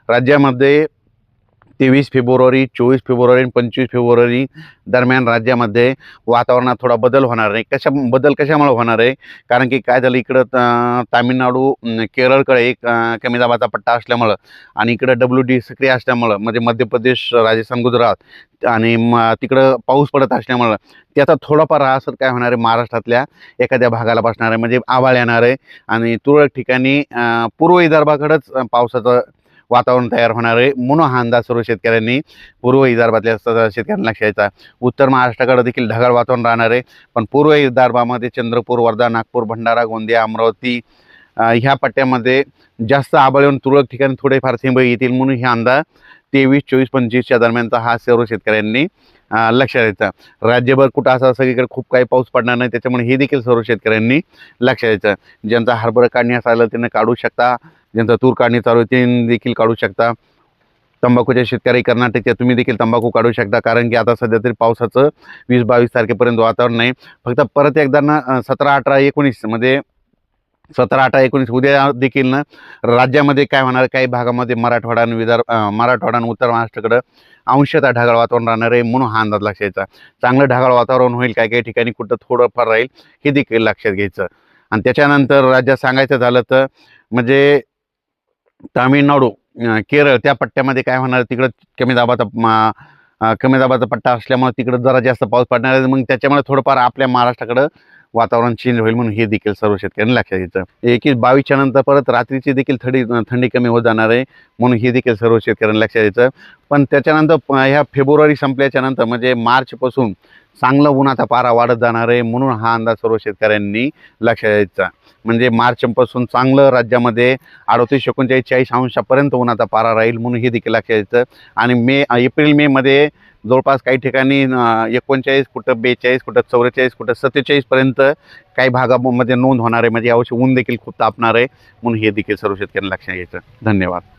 राज्यामध्ये 23 February, 24 February आणि 25 February दरम्यान राज्यामध्ये वातावरणात थोडा बदल होणार आहे. बदल कशामुळे होणार आहे? कारण की काय झालं, इकडं तामिळनाडू, केरळकडे एक कमी दाबाचा पट्टा असल्यामुळं आणि इकडं WD सक्रिय असल्यामुळं, म्हणजे मध्य प्रदेश, राजस्थान, गुजरात आणि तिकडं पाऊस पडत असल्यामुळं त्याचा थोडाफार असर काय होणार आहे, महाराष्ट्रातल्या एखाद्या भागाला बसणार आहे. म्हणजे आभाळ येणार आहे आणि तुरळक ठिकाणी पूर्व विदर्भाकडेच पावसाचं वातावरण तयार होणार आहे. म्हणून हा अंदाज सर्व शेतकऱ्यांनी, पूर्व विदर्भातल्या शेतकऱ्यांना लक्षात घ्यायचा. उत्तर महाराष्ट्राकडे देखील ढगाळ वातावरण राहणार आहे, पण पूर्व विदर्भामध्ये चंद्रपूर, वर्धा, नागपूर, भंडारा, गोंदिया, अमरावती ह्या पट्ट्यामध्ये जास्त आभाळ येऊन तुरळक ठिकाणी थोडेफार थेंब येतील. म्हणून हा अंदाज 23, 24, 25च्या दरम्यानचा हा सर्व शेतकऱ्यांनी लक्षात द्यायचा. राज्यभर कुठं असा सगळीकडे खूप काही पाऊस पडणार नाही, त्याच्यामुळे हे देखील सर्व शेतकऱ्यांनी लक्षात द्यायचं. ज्यांचा हरभरा काढण्यास आलं त्यांना काढू शकता, ज्यांचा तूर काढणी चालू आहे ते देखील काढू शकता. तंबाखूच्या शेतकरी कर्नाटकच्या तुम्ही देखील तंबाखू काढू शकता, कारण की आता सध्या तरी पावसाचं 20-22 तारखेपर्यंत वातावरण नाही. फक्त परत एकदा ना 17, 18, 19 म्हणजे 17, 18, 19 उद्या देखील ना राज्यामध्ये काय होणार, काही भागामध्ये मराठवाडा आणि उत्तर महाराष्ट्राकडं अंशतः ढगाळ वातावरण राहणार आहे. म्हणून हा अंदाज लक्षात घ्यायचा. चांगलं ढगाळ वातावरण होईल, काही काही ठिकाणी कुठं थोडंफार राहील, हे देखील लक्षात घ्यायचं. आणि त्याच्यानंतर राज्यात सांगायचं झालं तर म्हणजे तामिळनाडू, केरळ त्या पट्ट्यामध्ये काय होणार, तिकडं कमी दाबाचा पट्टा असल्यामुळे तिकडं जरा जास्त पाऊस पडणार आहे. मग त्याच्यामुळे थोडंफार आपल्या महाराष्ट्राकडं वातावरण चेंज होईल. म्हणून हे देखील सर्व शेतकऱ्यांनी लक्षात घ्यायचं. 21-22च्या नंतर परत रात्रीची देखील थंडी कमी होत जाणार आहे. म्हणून हे देखील सर्व शेतकऱ्यांनी लक्षात घ्यायचं. पण त्याच्यानंतर ह्या फेब्रुवारी संपल्याच्या नंतर म्हणजे मार्चपासून चांगलं उन्हाचा पारा वाढत जाणार आहे. म्हणून हा अंदाज सर्व शेतकऱ्यांनी लक्षात घ्यायचा. म्हणजे मार्चपासून चांगलं राज्यामध्ये 38, 39, 40 अंशापर्यंत उन्हाचा पारा राहील. म्हणून हे देखील लक्षात घ्यायचं. आणि एप्रिल मे मध्ये जवळपास काही ठिकाणी 39, कुठं 42, कुठं 44, कुठं 47 पर्यंत काही भागामध्ये नोंद होणार आहे. म्हणजे यावर्षी ऊन देखील खूप तापणार आहे. म्हणून हे देखील सर्व शेतकऱ्यांना लक्षात घ्यायचं. धन्यवाद.